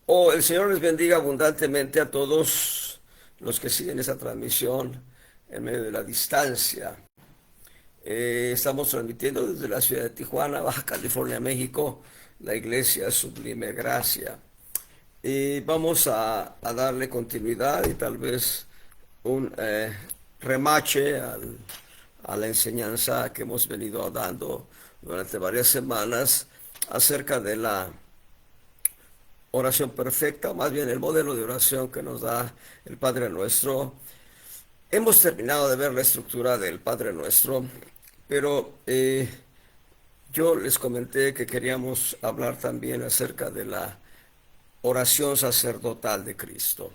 Oh, el Señor les bendiga abundantemente a todos los que siguen esta transmisión en medio de la distancia. Estamos transmitiendo desde la ciudad de Tijuana, Baja California, México, la iglesia Sublime Gracia. Y vamos a darle continuidad y tal vez un remache a la enseñanza que hemos venido dando durante varias semanas acerca de la oración perfecta, o más bien el modelo de oración que nos da el Padre Nuestro. Hemos terminado de ver la estructura del Padre Nuestro, pero yo les comenté que queríamos hablar también acerca de la oración sacerdotal de Cristo.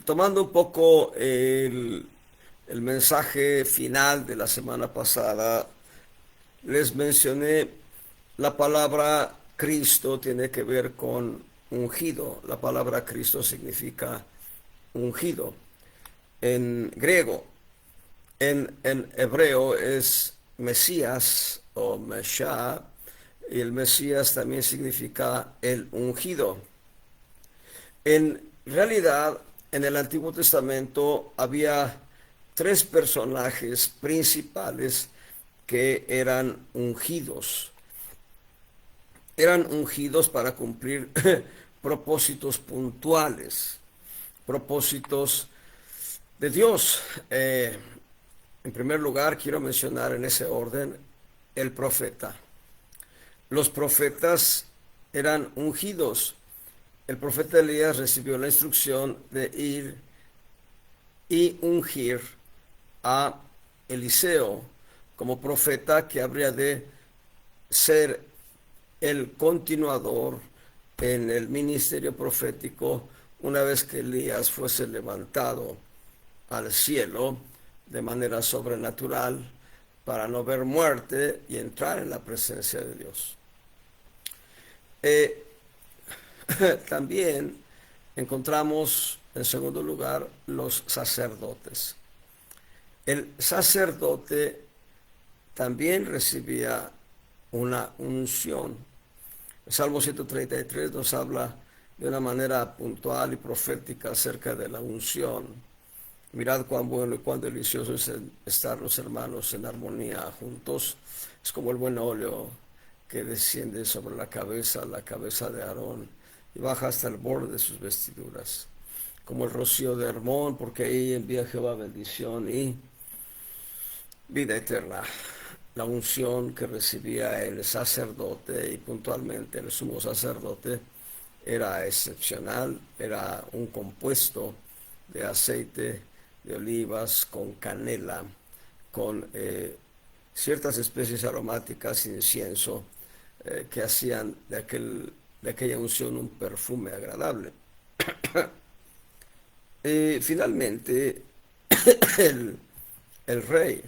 Tomando un poco el mensaje final de la semana pasada, les mencioné la palabra Cristo tiene que ver con ungido. La palabra Cristo significa ungido. En griego, en hebreo es Mesías o Meshá, y el Mesías también significa el ungido. En realidad, en el Antiguo Testamento había tres personajes principales que eran ungidos. Eran ungidos para cumplir propósitos puntuales, propósitos de Dios. En primer lugar, quiero mencionar en ese orden el profeta. Los profetas eran ungidos. El profeta Elías recibió la instrucción de ir y ungir a Eliseo como profeta que habría de ser el continuador en el ministerio profético una vez que Elías fuese levantado al cielo de manera sobrenatural para no ver muerte y entrar en la presencia de Dios. Eh, También encontramos en segundo lugar los sacerdotes. El sacerdote también recibía una unción. El Salmo 133 nos habla de una manera puntual y profética acerca de la unción. Mirad cuán bueno y cuán delicioso es estar los hermanos en armonía juntos. Es como el buen óleo que desciende sobre la cabeza de Aarón, y baja hasta el borde de sus vestiduras. Como el rocío de Hermón, porque ahí envía Jehová bendición y vida eterna. La unción que recibía el sacerdote y puntualmente el sumo sacerdote era excepcional, era un compuesto de aceite de olivas con canela, con ciertas especies aromáticas, incienso, que hacían de aquella unción un perfume agradable. Finalmente, el, el rey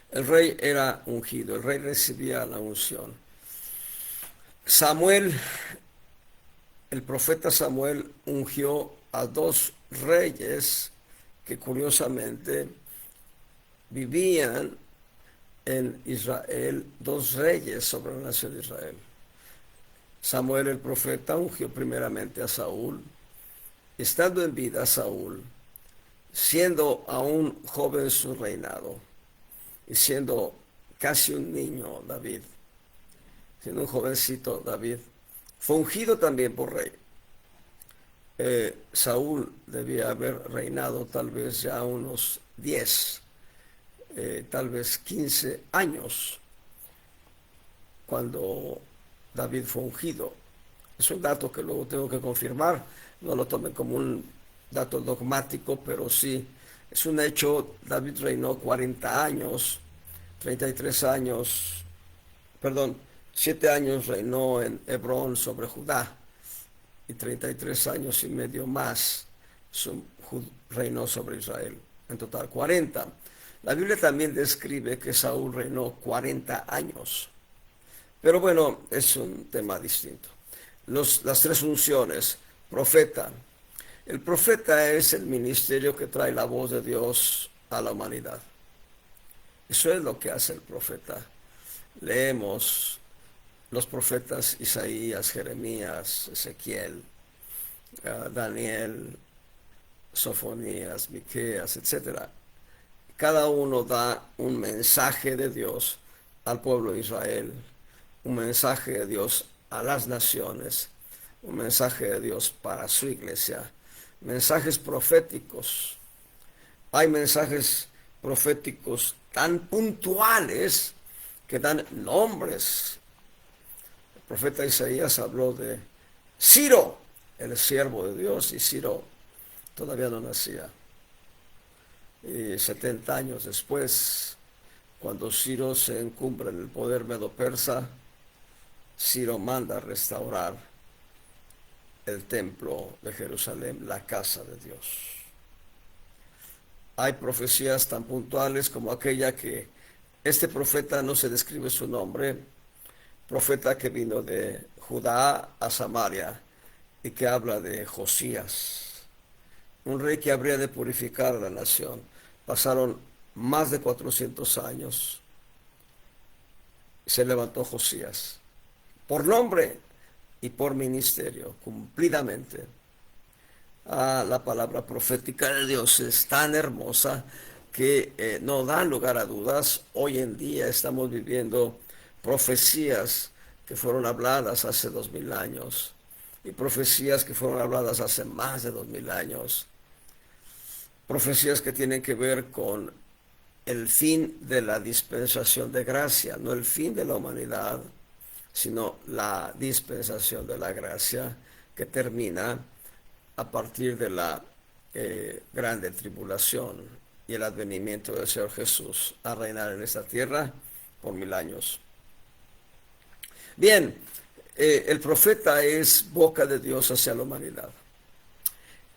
el rey era ungido, el rey recibía la unción. Samuel, el profeta Samuel ungió a dos reyes que curiosamente vivían en Israel, dos reyes sobre la nación de Israel. Samuel el profeta ungió primeramente a Saúl, estando en vida Saúl, siendo aún joven su reinado y siendo casi un niño David, siendo un jovencito David, fue ungido también por rey. Saúl debía haber reinado tal vez ya unos 10, tal vez 15 años cuando David fue ungido. Es un dato que luego tengo que confirmar, no lo tomen como un dato dogmático, pero sí, es un hecho. David reinó 40 años, 33 años, perdón, 7 años reinó en Hebrón sobre Judá y 33 años y medio más reinó sobre Israel. En total 40. La Biblia también describe que Saúl reinó 40 años. Pero bueno, es un tema distinto. Las tres unciones, profeta. El profeta es el ministerio que trae la voz de Dios a la humanidad. Eso es lo que hace el profeta. Leemos los profetas Isaías, Jeremías, Ezequiel, Daniel, Sofonías, Miqueas, etcétera. Cada uno da un mensaje de Dios al pueblo de Israel, un mensaje de Dios a las naciones, un mensaje de Dios para su iglesia, mensajes proféticos. Hay mensajes proféticos tan puntuales que dan nombres. El profeta Isaías habló de Ciro, el siervo de Dios, y Ciro todavía no nacía. Y 70 años después, cuando Ciro se encumbra en el poder medo-persa, Ciro manda restaurar el templo de Jerusalén, la casa de Dios. Hay profecías tan puntuales como aquella que este profeta no se describe su nombre, profeta que vino de Judá a Samaria y que habla de Josías, un rey que habría de purificar a la nación. Pasaron más de 400 años. Se levantó Josías, por nombre y por ministerio, cumplidamente. La palabra profética de Dios es tan hermosa que no da lugar a dudas. Hoy en día estamos viviendo profecías que fueron habladas hace 2000 años y profecías que fueron habladas hace más de 2000 años. Profecías que tienen que ver con el fin de la dispensación de gracia, no el fin de la humanidad, sino la dispensación de la gracia que termina a partir de la grande tribulación y el advenimiento del Señor Jesús a reinar en esta tierra por 1000 años. Bien, el profeta es boca de Dios hacia la humanidad.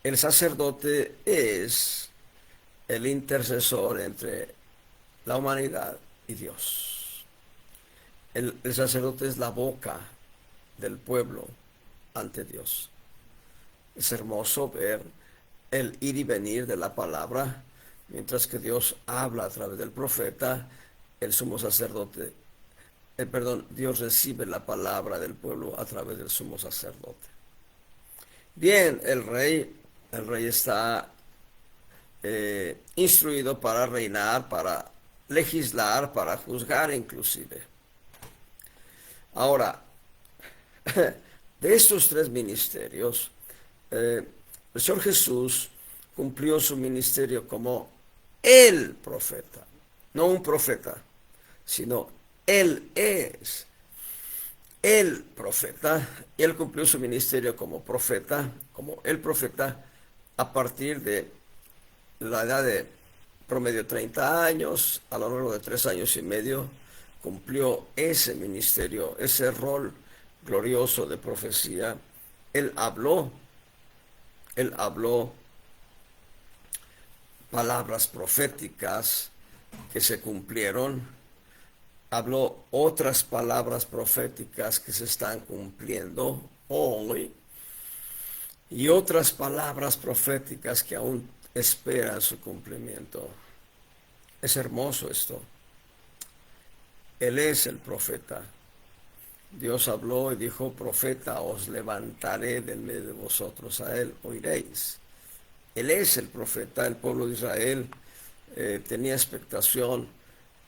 El sacerdote es el intercesor entre la humanidad y Dios. El sacerdote es la boca del pueblo ante Dios. Es hermoso ver el ir y venir de la palabra, mientras que Dios habla a través del profeta, el sumo sacerdote, Dios recibe la palabra del pueblo a través del sumo sacerdote. Bien, el rey está instruido para reinar, para legislar, para juzgar inclusive. Ahora, de estos tres ministerios, el Señor Jesús cumplió su ministerio como el profeta, no un profeta, sino Él es el profeta, y Él cumplió su ministerio como profeta, como el profeta, a partir de la edad de promedio 30 años, a lo largo de 3 años y medio, cumplió ese ministerio, ese rol glorioso de profecía. Él habló palabras proféticas que se cumplieron, habló otras palabras proféticas que se están cumpliendo hoy y otras palabras proféticas que aún esperan su cumplimiento. Es hermoso esto. Él es el profeta. Dios habló y dijo: profeta os levantaré del medio de vosotros, a él oiréis. Él es el profeta. El pueblo de Israel tenía expectación,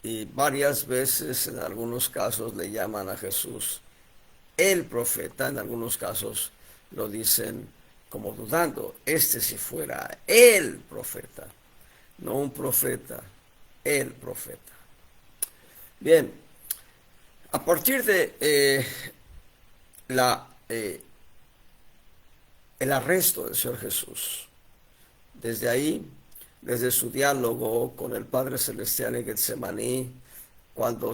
y varias veces, en algunos casos, le llaman a Jesús el profeta. En algunos casos lo dicen como dudando: este si fuera el profeta, no un profeta, el profeta. Bien, a partir de el arresto del Señor Jesús, desde ahí, desde su diálogo con el Padre Celestial en Getsemaní, cuando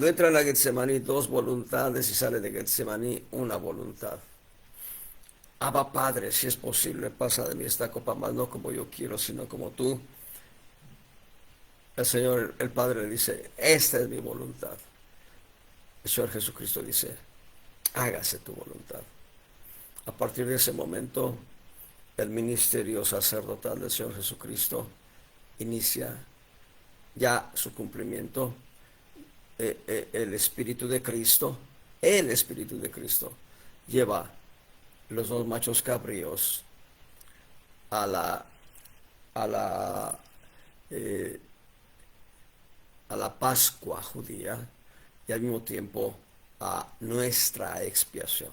entra en la Getsemaní dos voluntades y sale de Getsemaní una voluntad. Abba Padre, si es posible, pasa de mí esta copa, mas no como yo quiero, sino como tú. El Señor, el Padre, le dice: esta es mi voluntad. El Señor Jesucristo dice: hágase tu voluntad. A partir de ese momento, el ministerio sacerdotal del Señor Jesucristo inicia ya su cumplimiento. el Espíritu de Cristo lleva los dos machos cabríos a la, a la, eh, a la Pascua judía y al mismo tiempo a nuestra expiación.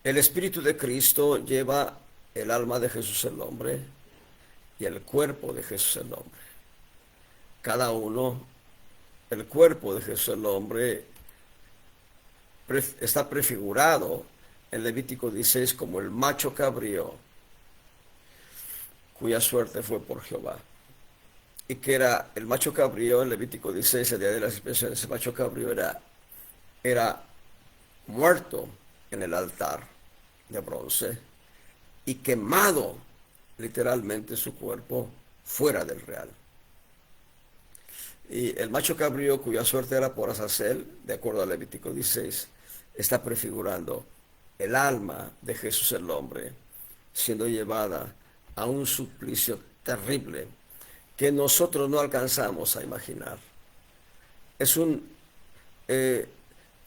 El Espíritu de Cristo lleva el alma de Jesús el hombre y el cuerpo de Jesús el hombre. Cada uno, el cuerpo de Jesús el hombre está prefigurado en Levítico 16 como el macho cabrío cuya suerte fue por Jehová. Y que era el macho cabrío en Levítico 16, el día de las expiaciones, ese macho cabrío era muerto en el altar de bronce y quemado literalmente su cuerpo fuera del real. Y el macho cabrío cuya suerte era por Azazel, de acuerdo a Levítico 16, está prefigurando el alma de Jesús el hombre siendo llevada a un suplicio terrible que nosotros no alcanzamos a imaginar. Es un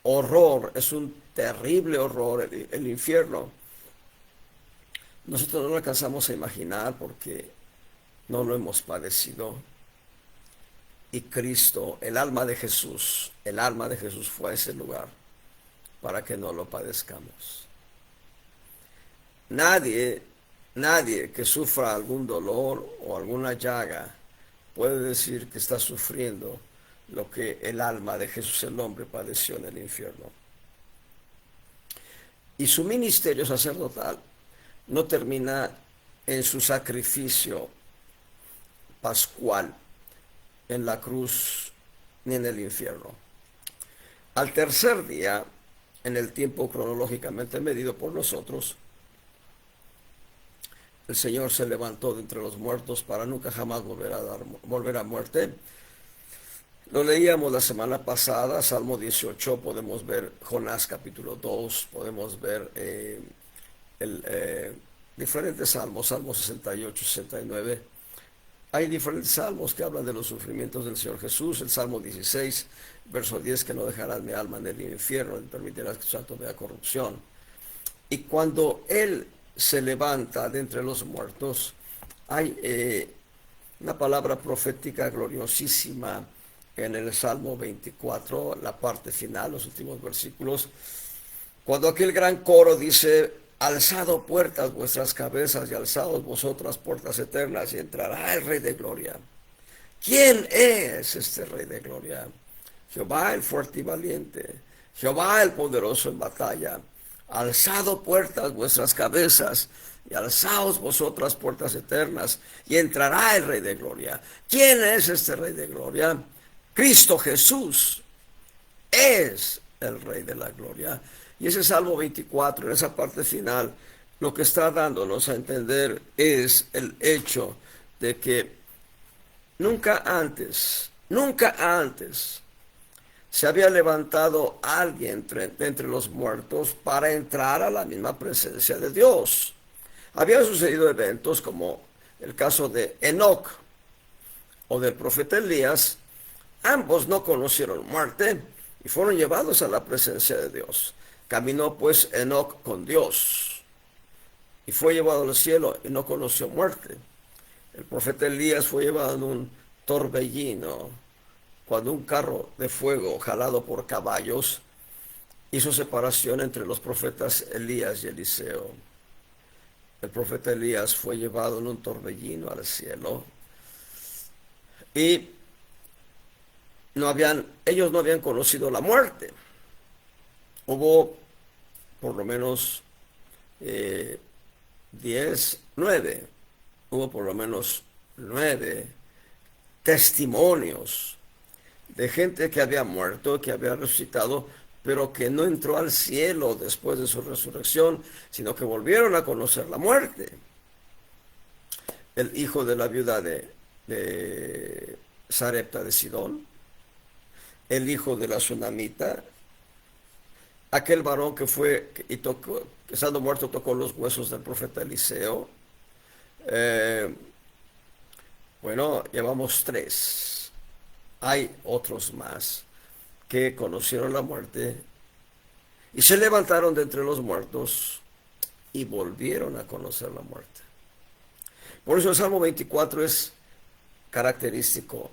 horror, es un terrible horror el infierno. Nosotros no lo alcanzamos a imaginar porque no lo hemos padecido. Y Cristo, el alma de Jesús fue a ese lugar para que no lo padezcamos. Nadie que sufra algún dolor o alguna llaga puede decir que está sufriendo lo que el alma de Jesús el hombre padeció en el infierno. Y su ministerio sacerdotal no termina en su sacrificio pascual en la cruz ni en el infierno. Al tercer día, en el tiempo cronológicamente medido por nosotros, el Señor se levantó de entre los muertos para nunca jamás volver a muerte. Lo leíamos la semana pasada, Salmo 18, podemos ver Jonás capítulo 2, podemos ver diferentes salmos, Salmo 68, 69. Hay diferentes salmos que hablan de los sufrimientos del Señor Jesús. El Salmo 16, verso 10, que no dejarás mi alma en el infierno, ni permitirás que tu santo vea corrupción. Y cuando Él se levanta de entre los muertos, hay una palabra profética gloriosísima en el Salmo 24, la parte final, los últimos versículos, cuando aquel gran coro dice: alzado puertas vuestras cabezas y alzados vosotras puertas eternas, y entrará el Rey de Gloria. ¿Quién es este Rey de Gloria? Jehová el fuerte y valiente, Jehová el poderoso en batalla. Alzado puertas vuestras cabezas y alzaos vosotras puertas eternas, y entrará el Rey de Gloria. ¿Quién es este Rey de Gloria? Cristo Jesús es el Rey de la Gloria. Y ese Salmo 24, en esa parte final, lo que está dándonos a entender es el hecho de que nunca antes se había levantado alguien de entre los muertos para entrar a la misma presencia de Dios. Habían sucedido eventos como el caso de Enoc o del profeta Elías. Ambos no conocieron muerte y fueron llevados a la presencia de Dios. Caminó pues Enoc con Dios y fue llevado al cielo y no conoció muerte. El profeta Elías fue llevado en un torbellino cuando un carro de fuego jalado por caballos hizo separación entre los profetas Elías y Eliseo. El profeta Elías fue llevado en un torbellino al cielo y ellos no habían conocido la muerte. Hubo por lo menos 9 testimonios de gente que había muerto, que había resucitado, pero que no entró al cielo después de su resurrección, sino que volvieron a conocer la muerte. El hijo de la viuda de Sarepta de Sidón, el hijo de la Sunamita, aquel varón que fue y tocó, estando muerto, tocó los huesos del profeta Eliseo. Bueno, llevamos 3. hay otros más que conocieron la muerte y se levantaron de entre los muertos y volvieron a conocer la muerte. Por eso el Salmo 24 es característico.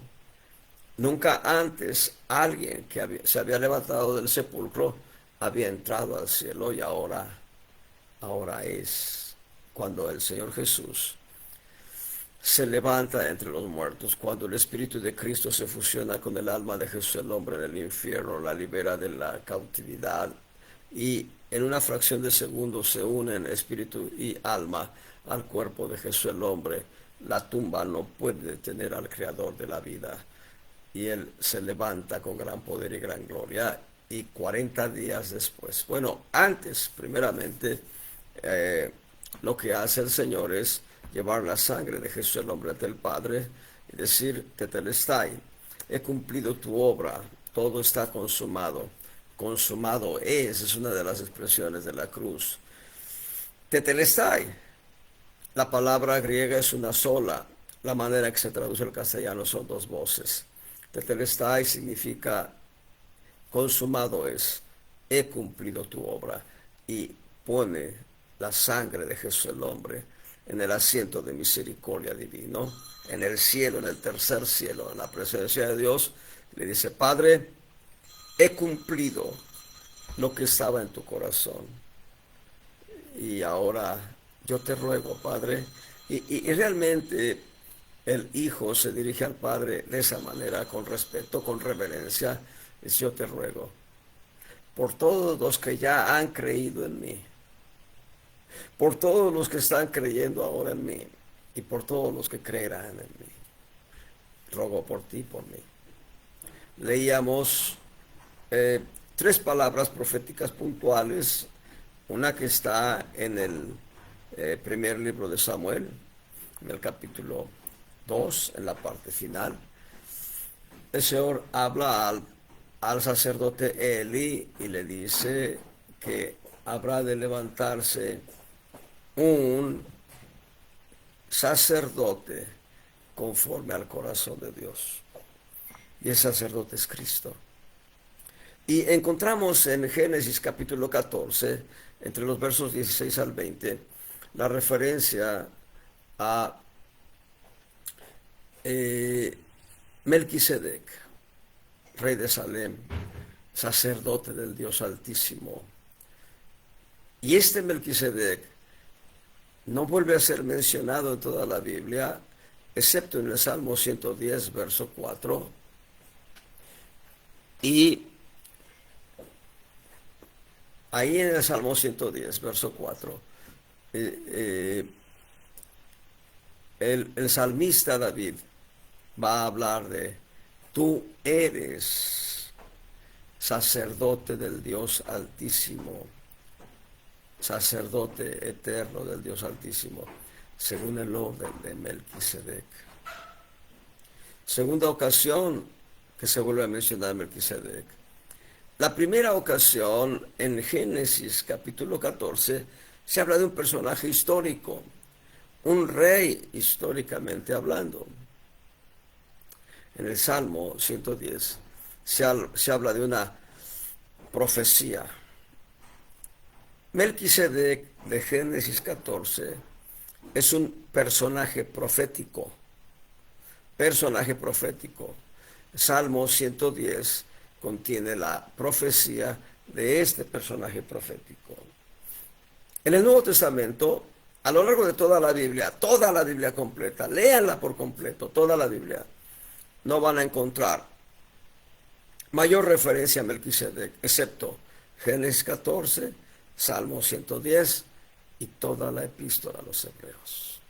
Nunca antes alguien que se había levantado del sepulcro había entrado al cielo, y ahora es cuando el Señor Jesús se levanta entre los muertos, cuando el Espíritu de Cristo se fusiona con el alma de Jesús el hombre en el infierno, la libera de la cautividad, y en una fracción de segundo se unen espíritu y alma al cuerpo de Jesús el hombre. La tumba no puede detener al Creador de la vida, y Él se levanta con gran poder y gran gloria. Y 40 días después, bueno, antes primeramente, lo que hace el Señor es llevar la sangre de Jesús el hombre ante el Padre y decir: tetelestai, he cumplido tu obra, todo está consumado. Consumado es una de las expresiones de la cruz. Tetelestai, la palabra griega es una sola, la manera que se traduce al castellano son dos voces. Tetelestai significa consumado es, he cumplido tu obra, y pone la sangre de Jesús el hombre en el asiento de misericordia divino, en el cielo, en el tercer cielo, en la presencia de Dios. Le dice: Padre, he cumplido lo que estaba en tu corazón, y ahora yo te ruego, Padre. Y realmente el Hijo se dirige al Padre de esa manera, con respeto, con reverencia. Dice: yo te ruego por todos los que ya han creído en mí, por todos los que están creyendo ahora en mí, y por todos los que creerán en mí. Ruego por ti, por mí. Leíamos tres palabras proféticas puntuales, una que está en el primer libro de Samuel, en el capítulo 2, en la parte final. El Señor habla al sacerdote Eli y le dice que habrá de levantarse un sacerdote conforme al corazón de Dios. Y el sacerdote es Cristo. Y encontramos en Génesis capítulo 14, entre los versos 16 al 20, la referencia a Melquisedec, rey de Salem, sacerdote del Dios Altísimo. Y este Melquisedec no vuelve a ser mencionado en toda la Biblia, excepto en el Salmo 110, verso 4. Y ahí en el Salmo 110, verso 4, el salmista David va a hablar de: tú eres sacerdote del Dios Altísimo, sacerdote eterno del Dios Altísimo, según el orden de Melquisedec. Segunda ocasión que se vuelve a mencionar Melquisedec. La primera ocasión, en Génesis capítulo 14, se habla de un personaje histórico, un rey históricamente hablando. En el Salmo 110 se habla de una profecía. Melquisedec de Génesis 14 es un personaje profético. Salmo 110 contiene la profecía de este personaje profético. En el Nuevo Testamento, a lo largo de toda la Biblia completa, léanla por completo, toda la Biblia, no van a encontrar mayor referencia a Melquisedec, excepto Génesis 14, Salmo 110 y toda la epístola a los Hebreos.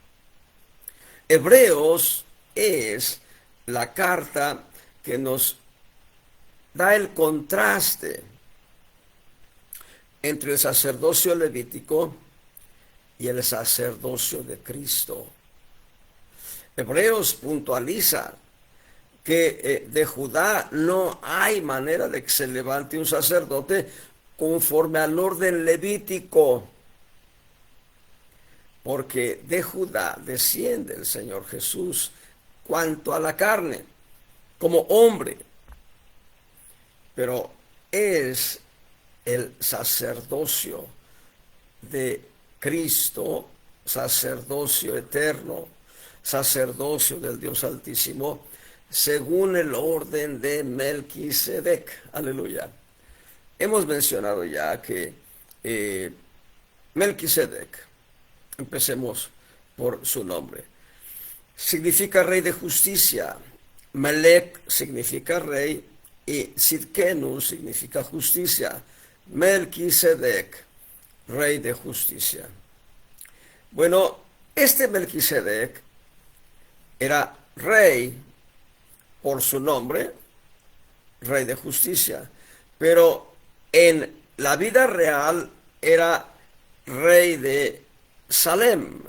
Hebreos es la carta que nos da el contraste entre el sacerdocio levítico y el sacerdocio de Cristo. Hebreos puntualiza que de Judá no hay manera de que se levante un sacerdote conforme al orden levítico, porque de Judá desciende el Señor Jesús cuanto a la carne. como hombre, pero es el sacerdocio de Cristo, sacerdocio eterno, sacerdocio del Dios Altísimo, según el orden de Melquisedec. Aleluya. Hemos mencionado ya que Melquisedec, empecemos por su nombre, significa rey de justicia. Melech significa rey y Sidkenu significa justicia. Melquisedec, rey de justicia. Bueno, este Melquisedec era rey por su nombre, rey de justicia, pero en la vida real era rey de Salem,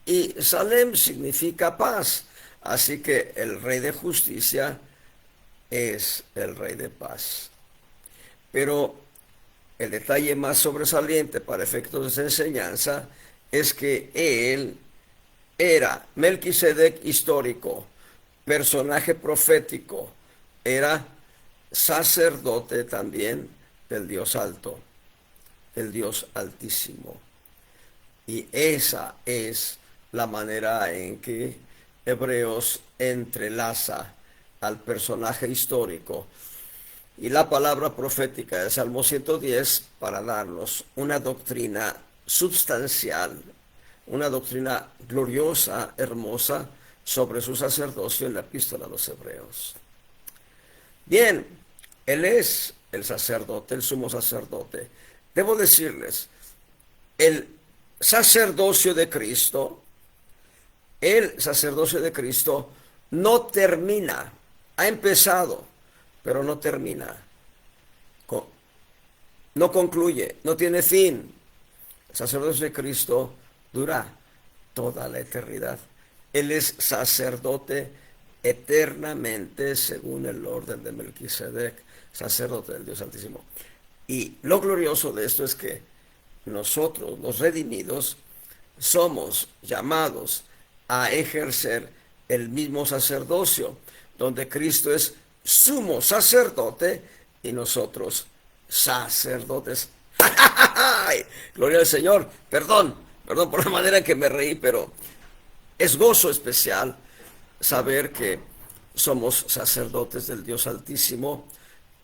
y Salem significa paz, así que el rey de justicia es el rey de paz. Pero el detalle más sobresaliente para efectos de enseñanza es que él era Melquisedec histórico, personaje profético, era sacerdote también del Dios alto, del Dios altísimo. Y esa es la manera en que Hebreos entrelaza al personaje histórico y la palabra profética del Salmo 110 para darnos una doctrina substancial, una doctrina gloriosa, hermosa, sobre su sacerdocio en la epístola a los Hebreos. Bien, él es el sacerdote, el sumo sacerdote. Debo decirles, el sacerdocio de Cristo, el sacerdocio de Cristo no termina, ha empezado, pero no termina, no concluye, no tiene fin. El sacerdocio de Cristo dura toda la eternidad. Él es sacerdote eternamente según el orden de Melquisedec, sacerdote del Dios Altísimo. Y lo glorioso de esto es que nosotros, los redimidos, somos llamados a ejercer el mismo sacerdocio, donde Cristo es sumo sacerdote y nosotros sacerdotes. ¡Ay! Gloria al Señor. Perdón por la manera en que me reí, pero es gozo especial saber que somos sacerdotes del Dios Altísimo.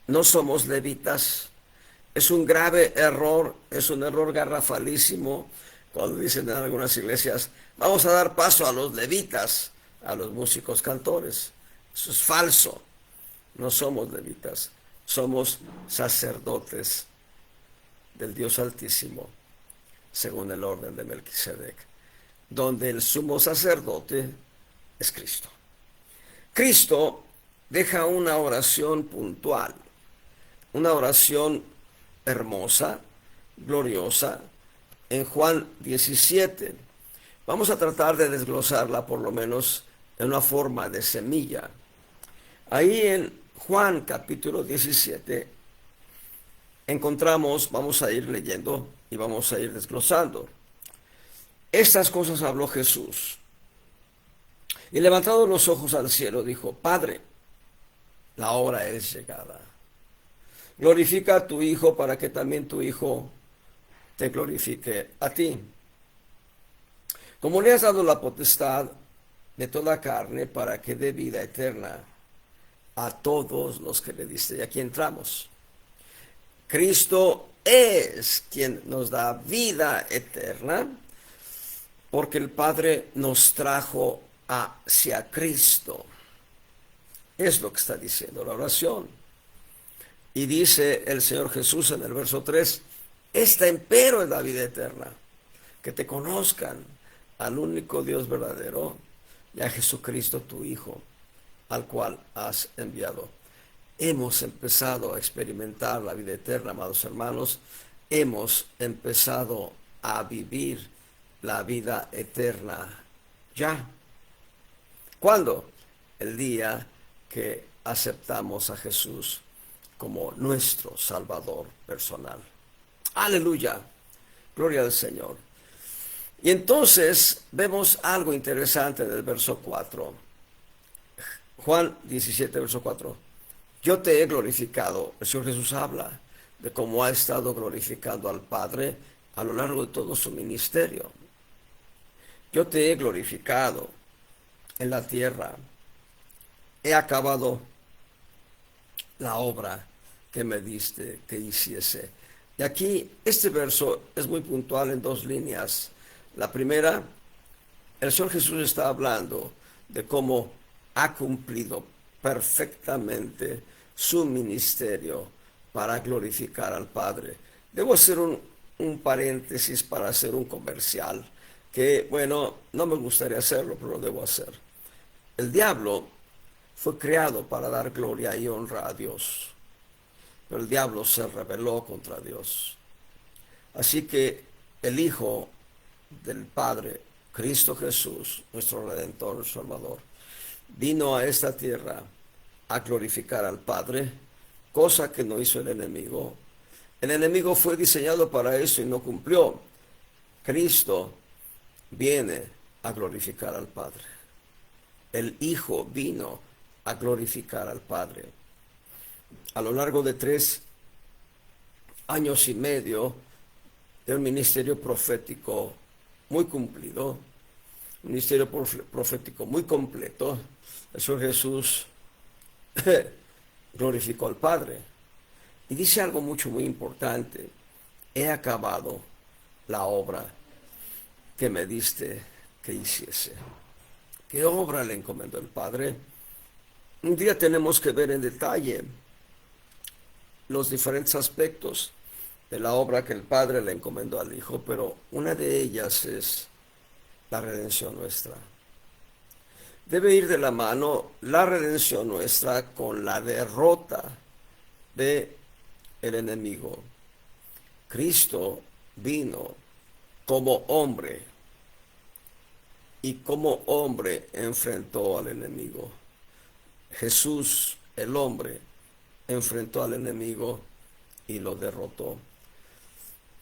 No somos levitas. Es un grave error, es un error garrafalísimo cuando dicen en algunas iglesias, vamos a dar paso a los levitas, a los músicos cantores. Eso es falso. No somos levitas, somos sacerdotes del Dios Altísimo, según el orden de Melquisedec, donde el sumo sacerdote es Cristo. Cristo deja una oración puntual, una oración hermosa, gloriosa, en Juan 17. Vamos a tratar de desglosarla por lo menos en una forma de semilla. Ahí en Juan capítulo 17 encontramos, vamos a ir leyendo y vamos a ir desglosando. Estas cosas habló Jesús. Y levantando los ojos al cielo, dijo, Padre, la hora es llegada. Glorifica a tu Hijo para que también tu Hijo te glorifique a ti. Como le has dado la potestad de toda carne para que dé vida eterna a todos los que le diste. Y aquí entramos. Cristo es quien nos da vida eterna, porque el Padre nos trajo hacia Cristo. Es lo que está diciendo la oración. Y dice el Señor Jesús en el verso 3, esta empero es la vida eterna, que te conozcan al único Dios verdadero y a Jesucristo tu Hijo, al cual has enviado. Hemos empezado a experimentar la vida eterna, amados hermanos. Hemos empezado a vivir la vida eterna ya. ¿Cuándo? El día que aceptamos a Jesús como nuestro Salvador personal. Aleluya. Gloria al Señor. Y entonces vemos algo interesante del verso 4. Juan 17, verso 4. Yo te he glorificado. El Señor Jesús habla de cómo ha estado glorificando al Padre a lo largo de todo su ministerio. Yo te he glorificado en la tierra. He acabado la obra que me diste que hiciese. Y aquí este verso es muy puntual en dos líneas. La primera, el Señor Jesús está hablando de cómo ha cumplido perfectamente su ministerio para glorificar al Padre. Debo hacer un paréntesis para hacer un comercial, que bueno, no me gustaría hacerlo, pero lo debo hacer. El diablo fue creado para dar gloria y honra a Dios, pero el diablo se rebeló contra Dios. Así que el Hijo del Padre, Cristo Jesús, nuestro Redentor, nuestro Salvador, vino a esta tierra a glorificar al Padre, cosa que no hizo el enemigo. El enemigo fue diseñado para eso y no cumplió. Cristo viene a glorificar al Padre. El Hijo vino a glorificar al Padre. A lo largo de 3 años y medio de un ministerio profético muy cumplido, un ministerio profético muy completo, el Señor Jesús glorificó al Padre. Y dice algo muy importante: he acabado la obra que me diste que hiciese. ¿Qué obra le encomendó el Padre? Un día tenemos que ver en detalle los diferentes aspectos de la obra que el Padre le encomendó al Hijo, pero una de ellas es la redención nuestra. Debe ir de la mano la redención nuestra con la derrota de el enemigo. Cristo vino como hombre y como hombre enfrentó al enemigo. Jesús, el hombre, enfrentó al enemigo y lo derrotó.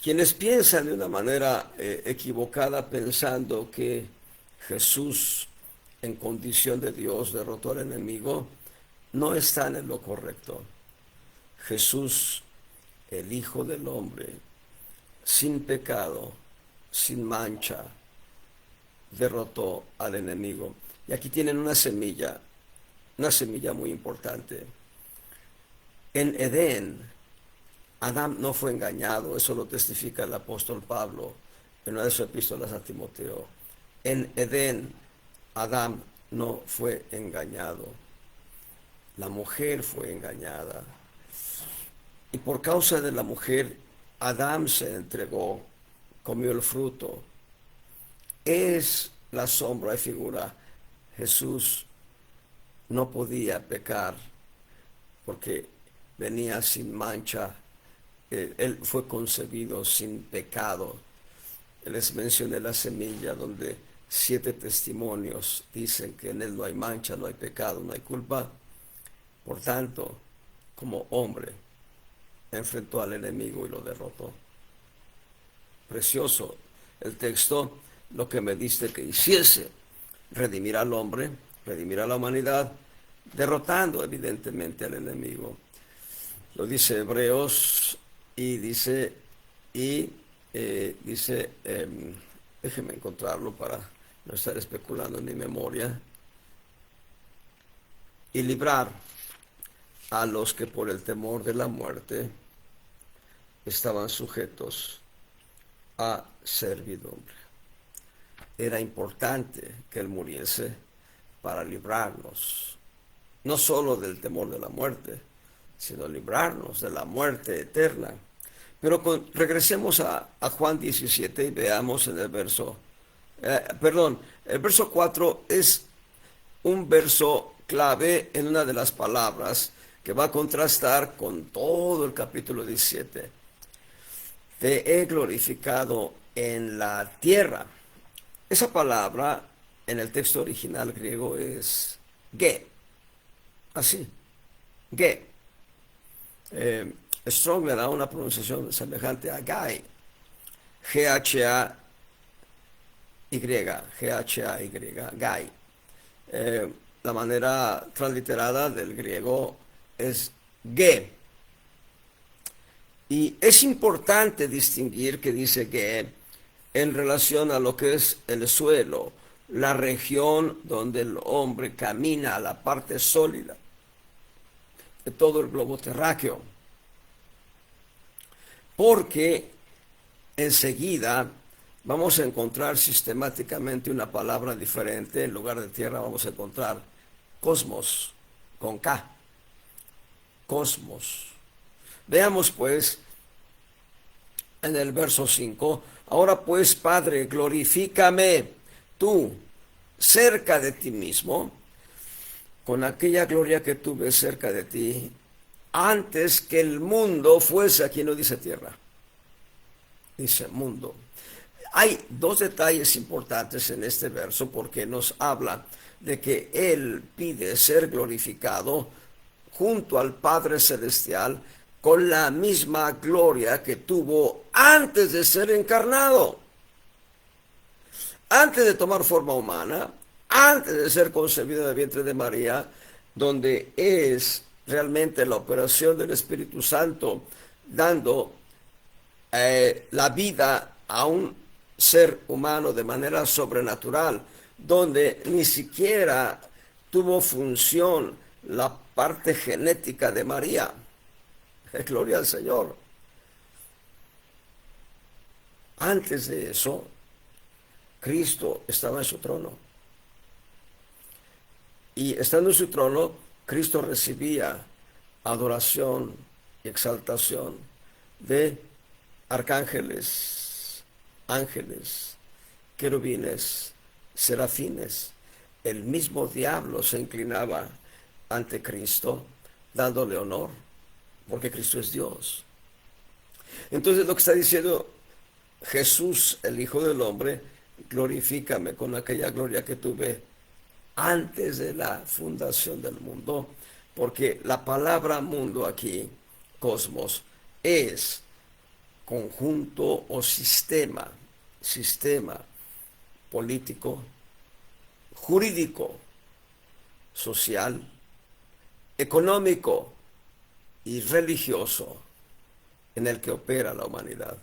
Quienes piensan de una manera equivocada, pensando que Jesús, en condición de Dios, derrotó al enemigo, no están en lo correcto. Jesús, el Hijo del Hombre, sin pecado, sin mancha, derrotó al enemigo. Y aquí tienen una semilla muy importante. En Edén, Adán no fue engañado, eso lo testifica el apóstol Pablo en una de sus epístolas a Timoteo. En Edén, Adán no fue engañado, la mujer fue engañada. Y por causa de la mujer, Adán se entregó, comió el fruto. Es la sombra y figura. Jesús no podía pecar porque venía sin mancha. Él fue concebido sin pecado. Les mencioné la semilla donde 7 testimonios dicen que en él no hay mancha, no hay pecado, no hay culpa. Por tanto, como hombre, enfrentó al enemigo y lo derrotó. Precioso el texto: lo que me diste que hiciese, redimir al hombre, redimir a la humanidad, derrotando evidentemente al enemigo. Lo dice Hebreos y dice, déjeme encontrarlo para no estar especulando en mi memoria, y librar a los que por el temor de la muerte estaban sujetos a servidumbre. Era importante que Él muriese para librarnos, no solo del temor de la muerte, sino librarnos de la muerte eterna. Pero regresemos a Juan 17 y veamos en el verso, el verso 4 es un verso clave en una de las palabras que va a contrastar con todo el capítulo 17. Te he glorificado en la tierra. Esa palabra en el texto original griego es ge, así, ge. Strong le da una pronunciación semejante a Gai, G-H-A-Y, Gai. la manera transliterada del griego es ge. Y es importante distinguir que dice ge en relación a lo que es el suelo, la región donde el hombre camina, la parte sólida de todo el globo terráqueo. Porque enseguida vamos a encontrar sistemáticamente una palabra diferente. En lugar de tierra vamos a encontrar cosmos, con K, cosmos. Veamos pues en el verso 5, ahora pues, Padre, glorifícame tú cerca de ti mismo, con aquella gloria que tuve cerca de ti, antes que el mundo fuese. Aquí no dice tierra, dice mundo. Hay dos detalles importantes en este verso porque nos habla de que Él pide ser glorificado junto al Padre Celestial con la misma gloria que tuvo antes de ser encarnado, antes de tomar forma humana, antes de ser concebido en el vientre de María, donde es realmente la operación del Espíritu Santo dando la vida a un ser humano de manera sobrenatural, donde ni siquiera tuvo función la parte genética de María. Gloria al Señor. Antes de eso, Cristo estaba en su trono. Y estando en su trono, Cristo recibía adoración y exaltación de arcángeles, ángeles, querubines, serafines. El mismo diablo se inclinaba ante Cristo, dándole honor, porque Cristo es Dios. Entonces lo que está diciendo Jesús, el Hijo del Hombre, glorifícame con aquella gloria que tuve antes de la fundación del mundo, porque la palabra mundo aquí, cosmos, es conjunto o sistema político, jurídico, social, económico y religioso en el que opera la humanidad.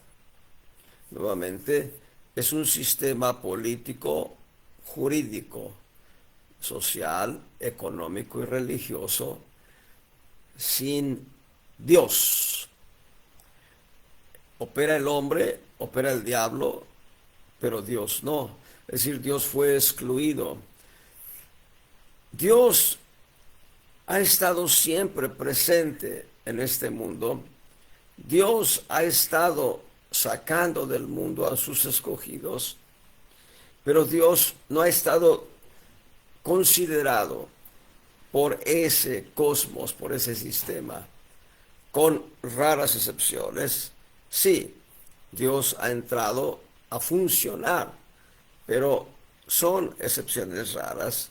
Nuevamente, es un sistema político, jurídico, social, económico y religioso sin Dios. Opera el hombre, opera el diablo, pero Dios no. Es decir, Dios fue excluido. Dios ha estado siempre presente en este mundo. Dios ha estado sacando del mundo a sus escogidos, pero Dios no ha estado considerado por ese cosmos, por ese sistema, con raras excepciones. Sí, Dios ha entrado a funcionar, pero son excepciones raras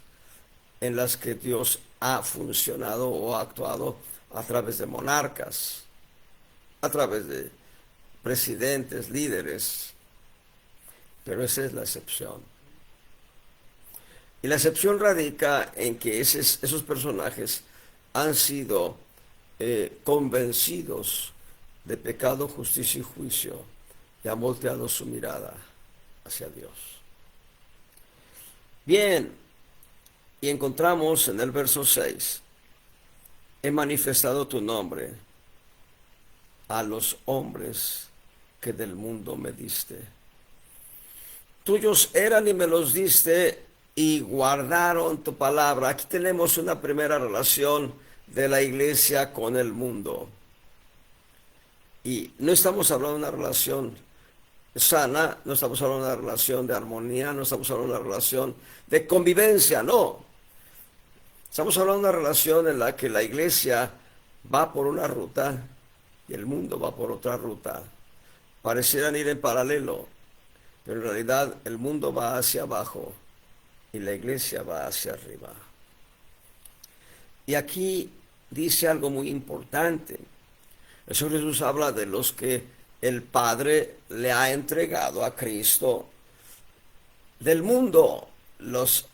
en las que Dios ha funcionado o ha actuado a través de monarcas, a través de presidentes, líderes, pero esa es la excepción. Y la excepción radica en que esos personajes han sido convencidos de pecado, justicia y juicio y han volteado su mirada hacia Dios. Bien, y encontramos en el verso 6, he manifestado tu nombre a los hombres que del mundo me diste. Tuyos eran y me los diste y guardaron tu palabra. Aquí tenemos una primera relación de la iglesia con el mundo. Y no estamos hablando de una relación sana, no estamos hablando de una relación de armonía, no estamos hablando de una relación de convivencia, no. Estamos hablando de una relación en la que la iglesia va por una ruta y el mundo va por otra ruta. Parecieran ir en paralelo, pero en realidad el mundo va hacia abajo y la iglesia va hacia arriba. Y aquí dice algo muy importante. El Señor Jesús habla de los que el Padre le ha entregado a Cristo del mundo. nos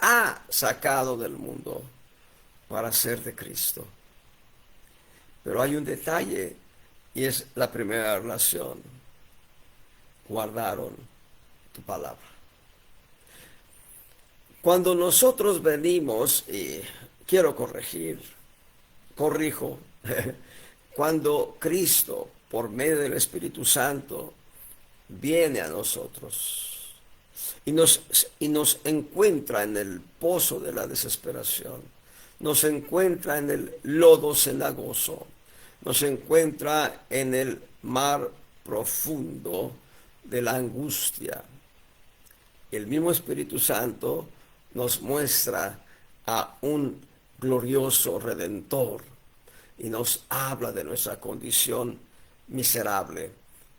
ha sacado del mundo para ser de Cristo. Pero hay un detalle y es la primera relación. Guardaron tu palabra. Cuando nosotros venimos, y quiero corrijo, cuando Cristo, por medio del Espíritu Santo, viene a nosotros y nos encuentra en el pozo de la desesperación, nos encuentra en el lodo cenagoso, nos encuentra en el mar profundo de la angustia. El mismo Espíritu Santo nos muestra a un glorioso Redentor y nos habla de nuestra condición miserable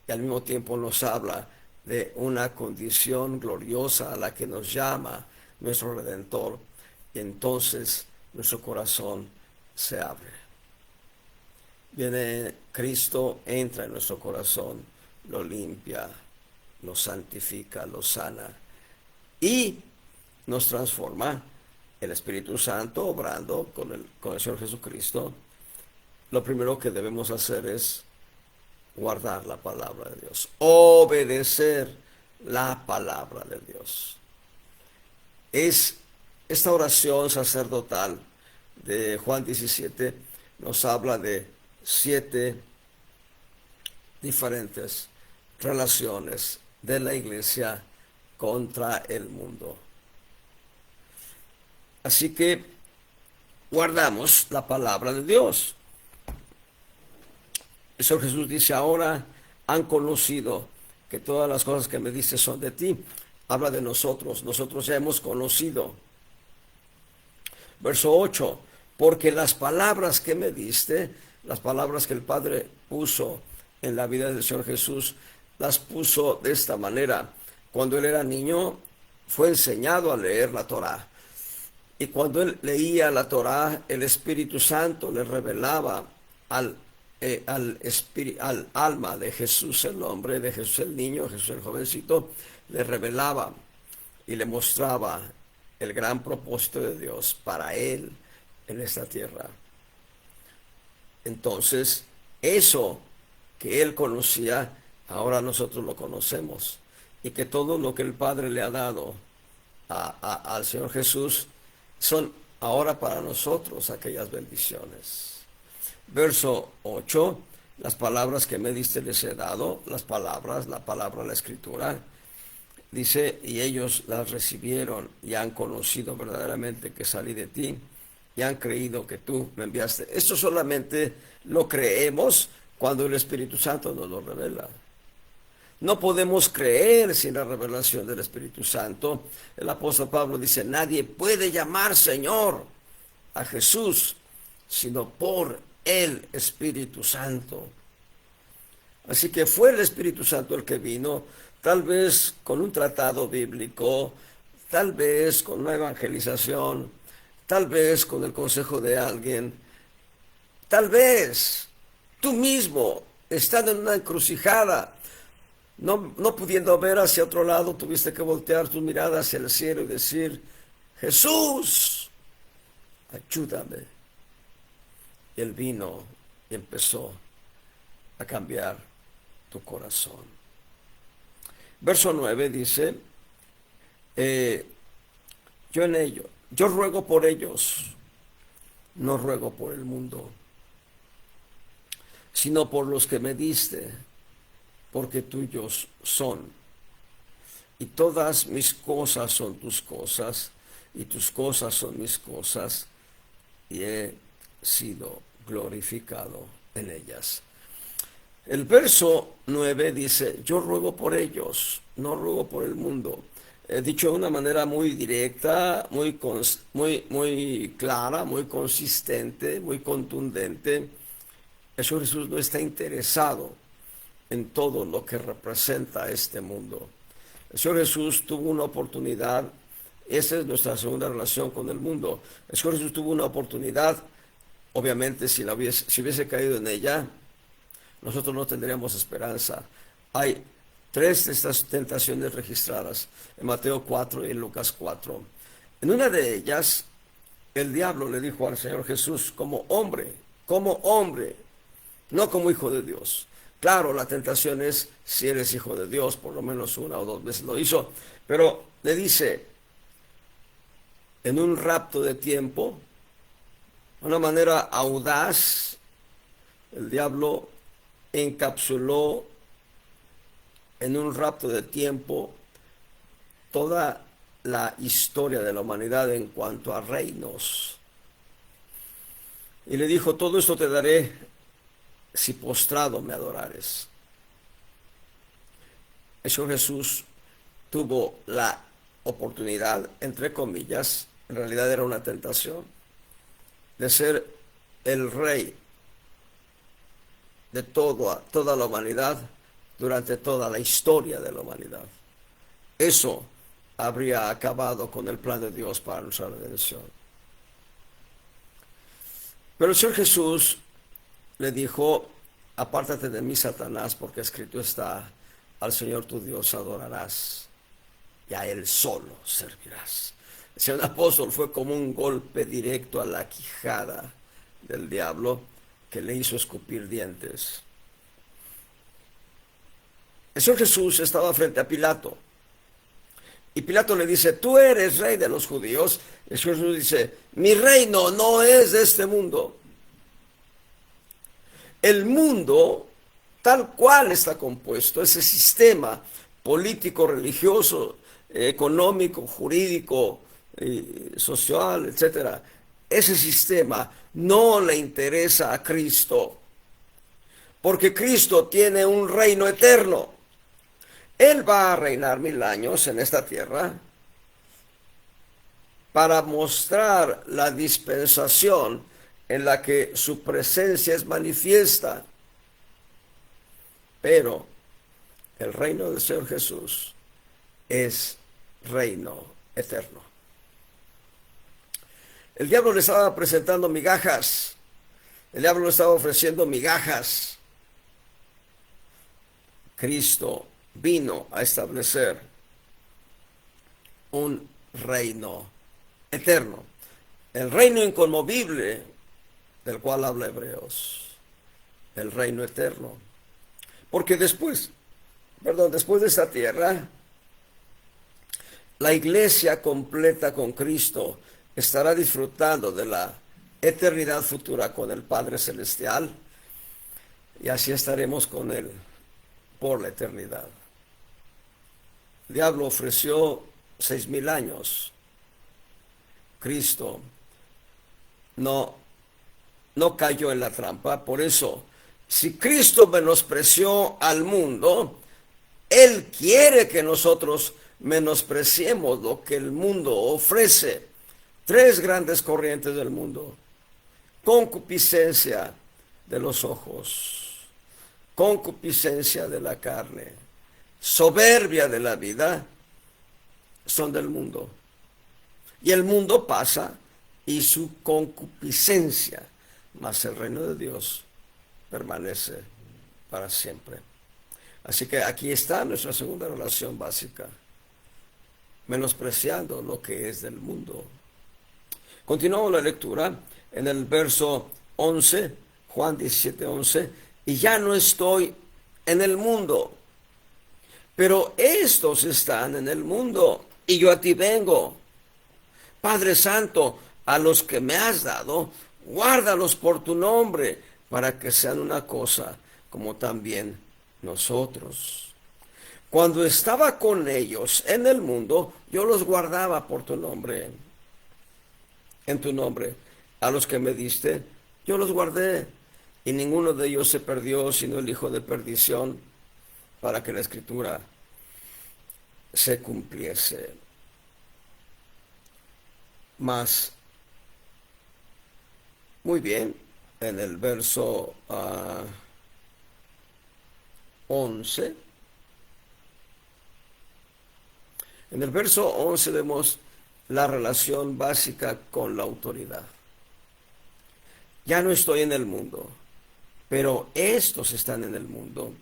y al mismo tiempo nos habla de una condición gloriosa a la que nos llama nuestro Redentor, y entonces nuestro corazón se abre. Viene Cristo, entra en nuestro corazón, lo limpia, lo santifica, lo sana y nos transforma. El Espíritu Santo obrando con el Señor Jesucristo. Lo primero que debemos hacer es guardar la palabra de Dios, obedecer la palabra de Dios. Esta oración sacerdotal de Juan 17 nos habla de 7 diferentes relaciones de la iglesia contra el mundo. Así que guardamos la palabra de Dios. El Señor Jesús dice: ahora han conocido que todas las cosas que me dices son de ti. Habla de nosotros ya hemos conocido. Verso 8: porque las palabras que me diste, las palabras que el Padre puso en la vida del Señor Jesús, las puso de esta manera. Cuando él era niño, fue enseñado a leer la Torá. Y cuando él leía la Torá, el Espíritu Santo le revelaba al alma de Jesús, el hombre, de Jesús el niño, Jesús el jovencito, le revelaba y le mostraba el gran propósito de Dios para él en esta tierra. Entonces, eso que él conocía, ahora nosotros lo conocemos. Y que todo lo que el Padre le ha dado al Señor Jesús son ahora para nosotros aquellas bendiciones. Verso 8: las palabras que me diste les he dado, la palabra, la escritura. Dice: y ellos las recibieron y han conocido verdaderamente que salí de ti y han creído que tú me enviaste. Esto solamente lo creemos cuando el Espíritu Santo nos lo revela. No podemos creer sin la revelación del Espíritu Santo. El apóstol Pablo dice: nadie puede llamar Señor a Jesús sino por el Espíritu Santo. Así que fue el Espíritu Santo el que vino, tal vez con un tratado bíblico, tal vez con una evangelización, tal vez con el consejo de alguien, tal vez tú mismo, estando en una encrucijada, no pudiendo ver hacia otro lado, tuviste que voltear tu mirada hacia el cielo y decir: Jesús, ayúdame. Y él vino y empezó a cambiar tu corazón. Verso 9 dice: yo ruego por ellos, no ruego por el mundo, sino por los que me diste, porque tuyos son. Y todas mis cosas son tus cosas, y tus cosas son mis cosas, y he sido glorificado en ellas. El verso 9 dice: yo ruego por ellos, no ruego por el mundo. Dicho de una manera muy directa, muy clara, muy consistente, muy contundente. El Señor Jesús no está interesado en todo lo que representa este mundo. El Señor Jesús tuvo una oportunidad. Esa es nuestra segunda relación con el mundo. El Señor Jesús tuvo una oportunidad. Obviamente, si hubiese caído en ella, nosotros no tendríamos esperanza. Hay tres de estas tentaciones registradas en Mateo 4 y en Lucas 4. En una de ellas, el diablo le dijo al Señor Jesús como hombre, no como hijo de Dios. Claro, la tentación es si eres hijo de Dios, por lo menos una o dos veces lo hizo, pero le dice, en un rapto de tiempo, de una manera audaz, el diablo encapsuló en un rapto de tiempo toda la historia de la humanidad en cuanto a reinos. Y le dijo, todo esto te daré si postrado me adorares. El Señor Jesús tuvo la oportunidad, entre comillas, en realidad era una tentación, de ser el rey de toda la humanidad durante toda la historia de la humanidad. Eso habría acabado con el plan de Dios para nuestra redención. Pero el Señor Jesús le dijo, apártate de mí, Satanás, porque escrito está, al Señor tu Dios adorarás y a Él solo servirás. El Señor Apóstol fue como un golpe directo a la quijada del diablo que le hizo escupir dientes. El Señor Jesús estaba frente a Pilato. Y Pilato le dice, tú eres rey de los judíos. El Señor Jesús dice, mi reino no es de este mundo. El mundo, tal cual está compuesto, ese sistema político, religioso, económico, jurídico, social, etcétera, ese sistema no le interesa a Cristo, porque Cristo tiene un reino eterno. Él va a reinar 1000 años en esta tierra para mostrar la dispensación en la que su presencia es manifiesta. Pero el reino del Señor Jesús es reino eterno. El diablo le estaba presentando migajas. El diablo le estaba ofreciendo migajas. Cristo vino a establecer un reino eterno, el reino inconmovible del cual habla Hebreos, el reino eterno. Porque después de esta tierra, la iglesia completa con Cristo estará disfrutando de la eternidad futura con el Padre Celestial, y así estaremos con Él por la eternidad. El diablo ofreció 6000 años. Cristo no cayó en la trampa. Por eso, si Cristo menospreció al mundo, Él quiere que nosotros menospreciemos lo que el mundo ofrece. 3 grandes corrientes del mundo: concupiscencia de los ojos, concupiscencia de la carne, soberbia de la vida, son del mundo. Y el mundo pasa y su concupiscencia, mas el reino de Dios permanece para siempre. Así que aquí está nuestra segunda relación básica: menospreciando lo que es del mundo. Continuamos la lectura en el verso 11, Juan 17:11, y ya no estoy en el mundo, pero estos están en el mundo, y yo a ti vengo. Padre Santo, a los que me has dado, guárdalos por tu nombre, para que sean una cosa como también nosotros. Cuando estaba con ellos en el mundo, yo los guardaba por tu nombre. En tu nombre, a los que me diste, yo los guardé, y ninguno de ellos se perdió, sino el hijo de perdición, para que la escritura se cumpliese. Mas, muy bien, en el verso 11, en el verso 11 vemos la relación básica con la autoridad. Ya no estoy en el mundo, pero estos están en el mundo,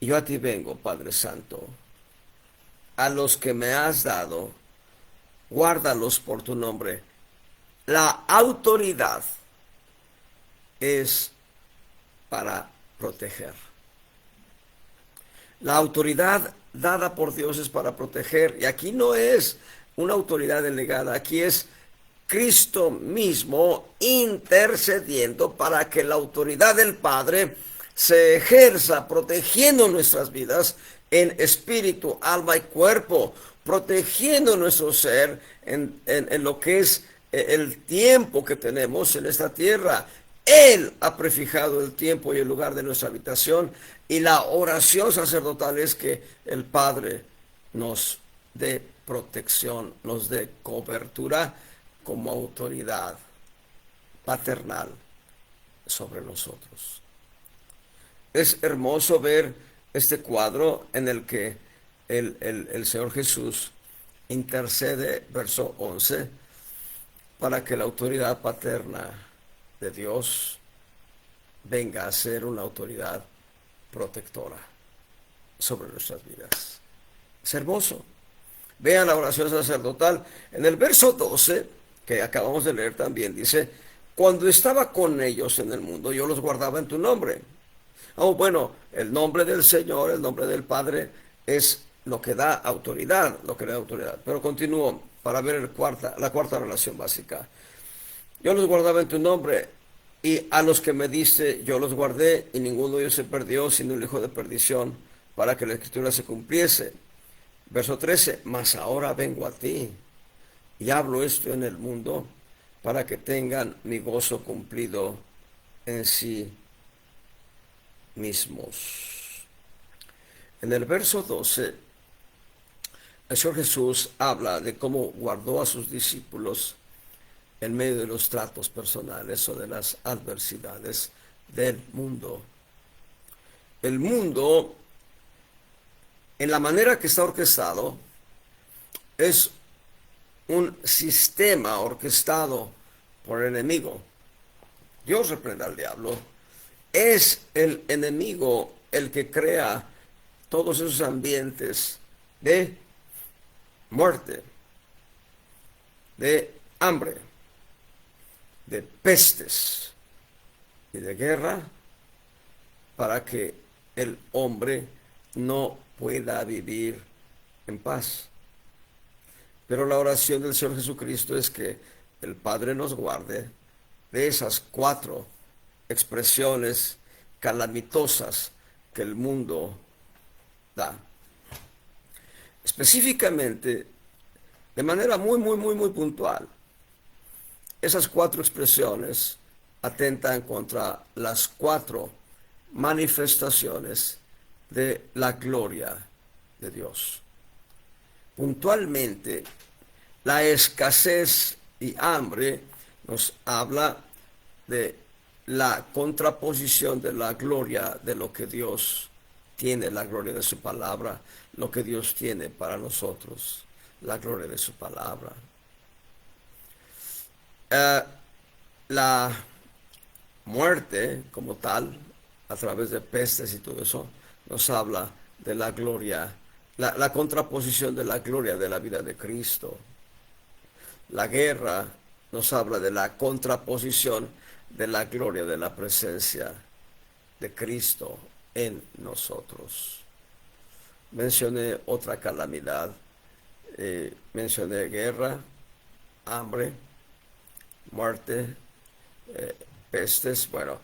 Yo a ti vengo, Padre Santo, a los que me has dado, guárdalos por tu nombre. La autoridad es para proteger. La autoridad dada por Dios es para proteger. Y aquí no es una autoridad delegada, aquí es Cristo mismo intercediendo para que la autoridad del Padre se ejerza protegiendo nuestras vidas en espíritu, alma y cuerpo, protegiendo nuestro ser en lo que es el tiempo que tenemos en esta tierra. Él ha prefijado el tiempo y el lugar de nuestra habitación, y la oración sacerdotal es que el Padre nos dé protección, nos dé cobertura como autoridad paternal sobre nosotros. Es hermoso ver este cuadro en el que el Señor Jesús intercede, verso 11, para que la autoridad paterna de Dios venga a ser una autoridad protectora sobre nuestras vidas. Es hermoso. Vean la oración sacerdotal. En el verso 12, que acabamos de leer también, dice: cuando estaba con ellos en el mundo, yo los guardaba en tu nombre. Oh, bueno, el nombre del Señor, el nombre del Padre, es lo que da autoridad, lo que da autoridad. Pero continúo para ver la cuarta relación básica. Yo los guardaba en tu nombre, y a los que me diste yo los guardé, y ninguno de ellos se perdió, sino el hijo de perdición, para que la escritura se cumpliese. Verso 13, mas ahora vengo a ti, y hablo esto en el mundo, para que tengan mi gozo cumplido en sí mismos. En el verso 12, el Señor Jesús habla de cómo guardó a sus discípulos en medio de los tratos personales o de las adversidades del mundo. El mundo, en la manera que está orquestado, es un sistema orquestado por el enemigo. Dios reprenda al diablo. Es el enemigo el que crea todos esos ambientes de muerte, de hambre, de pestes y de guerra, para que el hombre no pueda vivir en paz. Pero la oración del Señor Jesucristo es que el Padre nos guarde de esas cuatro expresiones calamitosas que el mundo da. Específicamente, de manera muy puntual, esas cuatro expresiones atentan contra las cuatro manifestaciones de la gloria de Dios. Puntualmente, la escasez y hambre nos habla de la contraposición de la gloria de lo que Dios tiene, la gloria de su palabra, lo que Dios tiene para nosotros, la gloria de su palabra. La muerte como tal, a través de pestes y todo eso, nos habla de la gloria, la contraposición de la gloria de la vida de Cristo. La guerra nos habla de la contraposición de la gloria de la presencia de Cristo en nosotros. Mencioné otra calamidad, mencioné guerra, hambre, muerte, pestes. Bueno,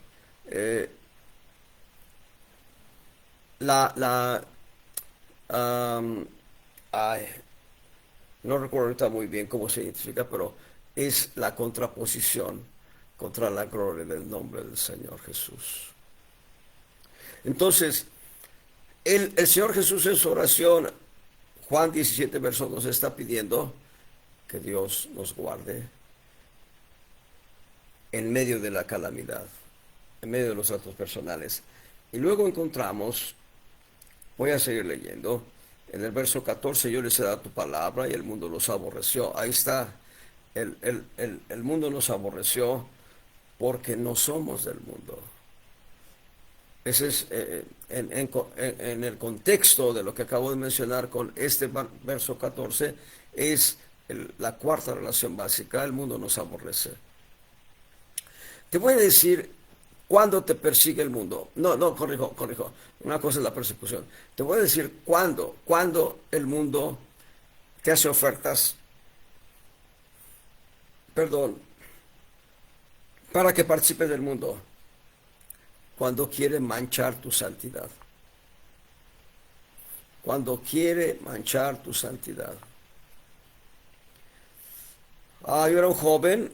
no recuerdo ahorita muy bien cómo se identifica, pero es la contraposición contra la gloria del nombre del Señor Jesús. Entonces, el Señor Jesús en su oración, Juan 17, verso 2, está pidiendo que Dios nos guarde en medio de la calamidad, en medio de los tratos personales. Y luego encontramos, voy a seguir leyendo, en el verso 14, yo les he dado tu palabra y el mundo los aborreció. Ahí está, el mundo nos aborreció porque no somos del mundo. Ese es en el contexto de lo que acabo de mencionar con este verso 14, es la cuarta relación básica. El mundo nos aborrece. Te voy a decir cuándo te persigue el mundo. No, no, corrijo. Una cosa es la persecución. Te voy a decir cuándo el mundo te hace ofertas, perdón, para que participes del mundo. Cuando quiere manchar tu santidad. Cuando quiere manchar tu santidad. Yo era un joven,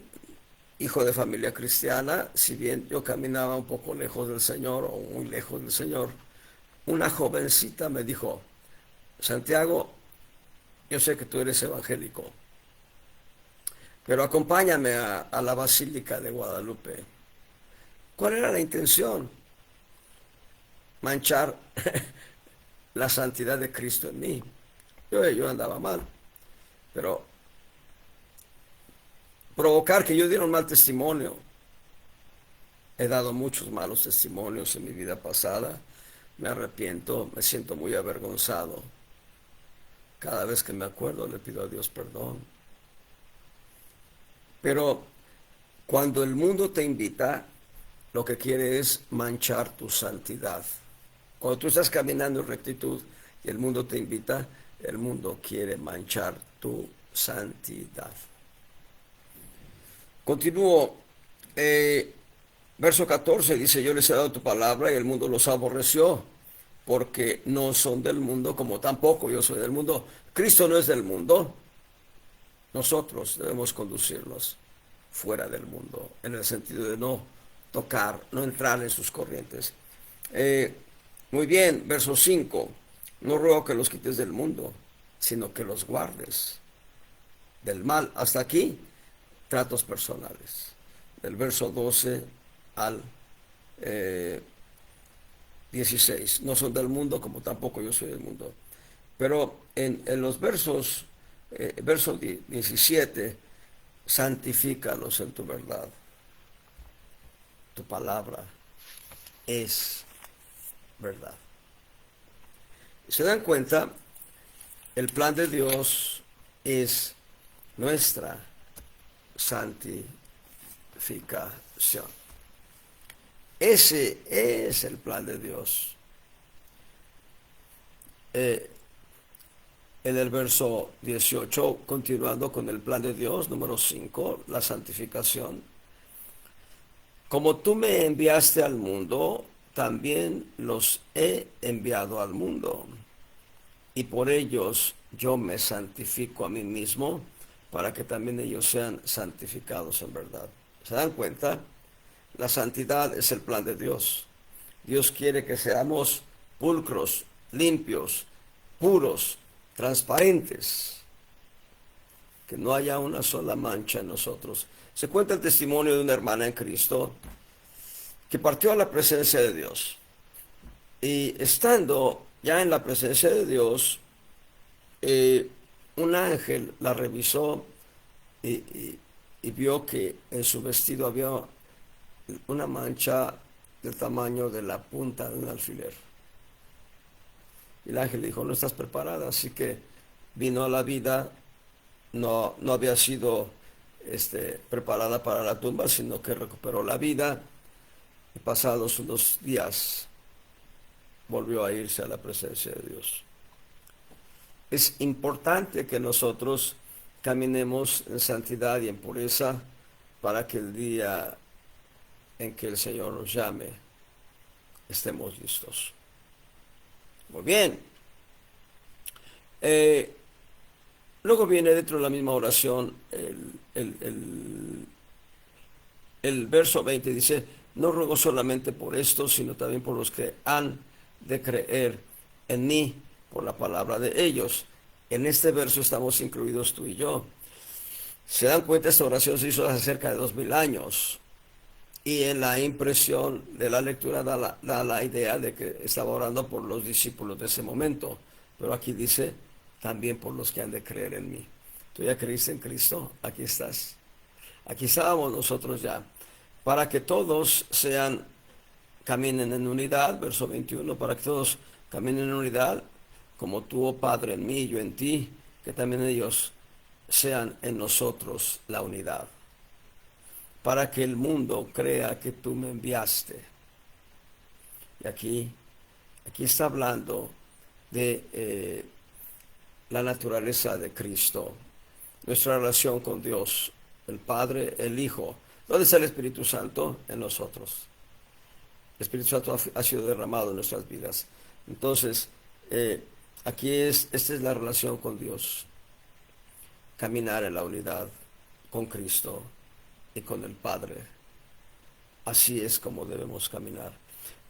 hijo de familia cristiana, si bien yo caminaba un poco lejos del Señor o muy lejos del Señor, una jovencita me dijo, Santiago, yo sé que tú eres evangélico, pero acompáñame a la Basílica de Guadalupe. ¿Cuál era la intención? Manchar la santidad de Cristo en mí. Yo andaba mal, pero provocar que yo diera un mal testimonio. He dado muchos malos testimonios en mi vida pasada. Me arrepiento, me siento muy avergonzado. Cada vez que me acuerdo le pido a Dios perdón. Pero cuando el mundo te invita, lo que quiere es manchar tu santidad. Cuando tú estás caminando en rectitud y el mundo te invita, el mundo quiere manchar tu santidad. Continúo. Verso 14 dice, yo les he dado tu palabra y el mundo los aborreció, porque no son del mundo, como tampoco yo soy del mundo. Cristo no es del mundo. Nosotros debemos conducirlos fuera del mundo, en el sentido de no tocar, no entrar en sus corrientes. Muy bien, verso 5. No ruego que los quites del mundo, sino que los guardes del mal. Hasta aquí, tratos personales. Del verso 12 al 16. No son del mundo, como tampoco yo soy del mundo. Pero en los verso 17, santifícalos en tu verdad. Tu palabra es verdad. ¿Se dan cuenta? El plan de Dios es nuestra santificación. Ese es el plan de Dios. En el verso 18, continuando con el plan de Dios, número 5, la santificación. Como tú me enviaste al mundo, también los he enviado al mundo. Y por ellos yo me santifico a mí mismo, para que también ellos sean santificados en verdad. ¿Se dan cuenta? La santidad es el plan de Dios. Dios quiere que seamos pulcros, limpios, puros, transparentes, que no haya una sola mancha en nosotros. Se cuenta el testimonio de una hermana en Cristo que partió a la presencia de Dios. Y estando ya en la presencia de Dios, un ángel la revisó y vio que en su vestido había una mancha del tamaño de la punta de un alfiler. Y el ángel dijo, no estás preparada, así que vino a la vida, no había sido preparada para la tumba, sino que recuperó la vida y pasados unos días volvió a irse a la presencia de Dios. Es importante que nosotros caminemos en santidad y en pureza para que el día en que el Señor nos llame estemos listos. Muy bien. Luego viene dentro de la misma oración el verso 20, dice, no ruego solamente por esto, sino también por los que han de creer en mí por la palabra de ellos. En este verso estamos incluidos tú y yo. Se dan cuenta, esta oración se hizo hace cerca de 2000 años. Y en la impresión de la lectura da la idea de que estaba orando por los discípulos de ese momento. Pero aquí dice, también por los que han de creer en mí. ¿Tú ya creíste en Cristo? Aquí estás. Aquí estábamos nosotros ya. Para que todos sean caminen en unidad, verso 21, para que todos caminen en unidad, como tú, oh Padre, en mí y yo en ti, que también ellos sean en nosotros la unidad, para que el mundo crea que tú me enviaste. Y aquí está hablando de la naturaleza de Cristo, nuestra relación con Dios, el Padre, el Hijo. ¿Dónde está el Espíritu Santo? En nosotros. El Espíritu Santo ha sido derramado en nuestras vidas. Entonces, esta es la relación con Dios. Caminar en la unidad con Cristo y con el Padre. Así es como debemos caminar.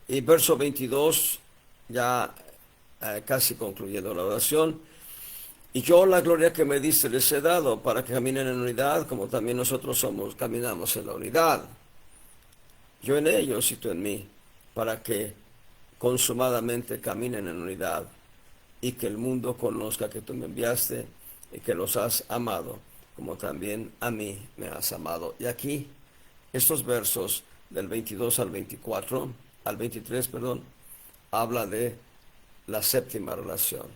Y verso 22, ya casi concluyendo la oración. Y yo la gloria que me diste les he dado para que caminen en unidad, como también nosotros caminamos en la unidad. Yo en ellos y tú en mí, para que consumadamente caminen en unidad y que el mundo conozca que tú me enviaste y que los has amado, como también a mí me has amado. Y aquí, estos versos del 22 al 23, perdón, habla de la séptima relación,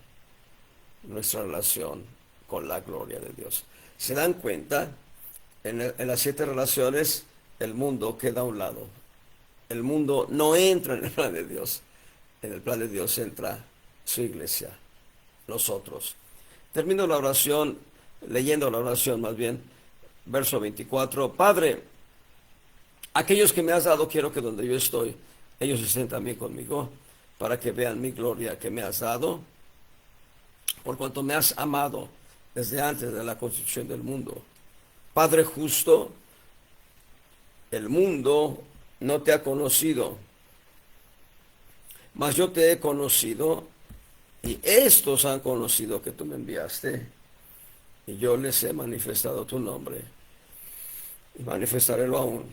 nuestra relación con la gloria de Dios. ¿Se dan cuenta? En las 7 relaciones, el mundo queda a un lado. El mundo no entra en el plan de Dios. En el plan de Dios entra su iglesia, nosotros. Termino la oración, leyendo la oración más bien, verso 24. Padre, aquellos que me has dado, quiero que donde yo estoy, ellos estén también conmigo, para que vean mi gloria que me has dado, por cuanto me has amado desde antes de la constitución del mundo. Padre justo, el mundo no te ha conocido, mas yo te he conocido, y estos han conocido que tú me enviaste, y yo les he manifestado tu nombre, y manifestarélo aún,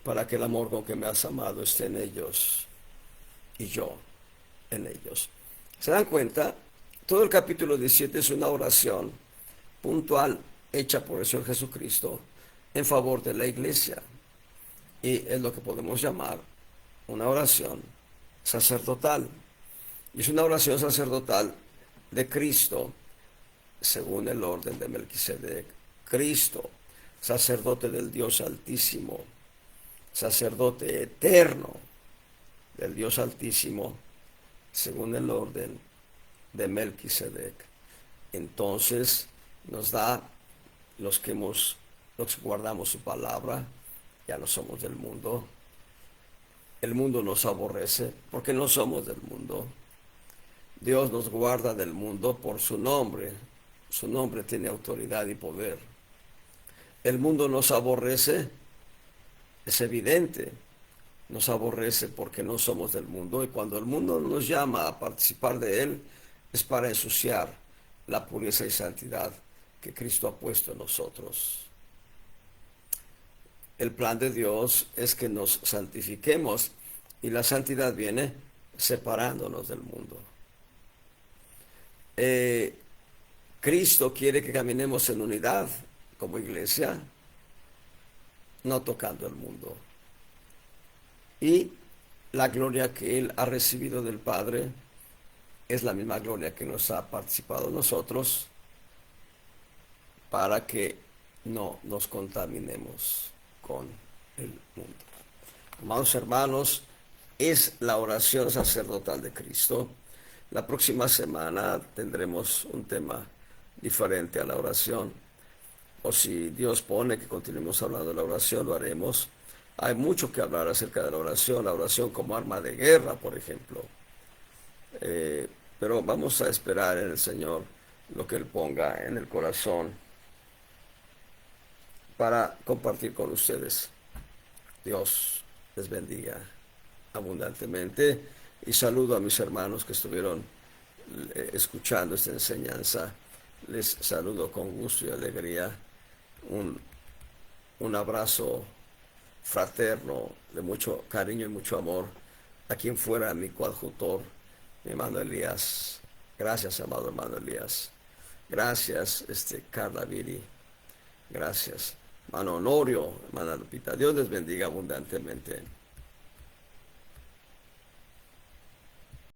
para que el amor con que me has amado esté en ellos, y yo en ellos. ¿Se dan cuenta? Todo el capítulo 17 es una oración puntual hecha por el Señor Jesucristo en favor de la iglesia. Y es lo que podemos llamar una oración sacerdotal. Y es una oración sacerdotal de Cristo según el orden de Melquisedec. Cristo, sacerdote del Dios Altísimo, sacerdote eterno del Dios Altísimo, según el orden de Melquisedec. Entonces nos da los que guardamos su palabra, ya no somos del mundo. El mundo nos aborrece porque no somos del mundo. Dios nos guarda del mundo por su nombre. Su nombre tiene autoridad y poder. El mundo nos aborrece, es evidente. Nos aborrece porque no somos del mundo, y cuando el mundo nos llama a participar de él, es para ensuciar la pureza y santidad que Cristo ha puesto en nosotros. El plan de Dios es que nos santifiquemos, y la santidad viene separándonos del mundo. Cristo quiere que caminemos en unidad como iglesia, no tocando el mundo. Y la gloria que Él ha recibido del Padre es la misma gloria que nos ha participado nosotros, para que no nos contaminemos con el mundo. Amados hermanos, es la oración sacerdotal de Cristo. La próxima semana tendremos un tema diferente a la oración, o si Dios pone que continuemos hablando de la oración, lo haremos. Hay mucho que hablar acerca de la oración como arma de guerra, por ejemplo. Pero vamos a esperar en el Señor lo que Él ponga en el corazón para compartir con ustedes. Dios les bendiga abundantemente, y saludo a mis hermanos que estuvieron escuchando esta enseñanza. Les saludo con gusto y alegría. Un abrazo fraterno de mucho cariño y mucho amor a quien fuera mi coadjutor, mi hermano Elías. Gracias, amado hermano Elías. Gracias, Carla Viri. Gracias, hermano Honorio, hermana Lupita. Dios les bendiga abundantemente.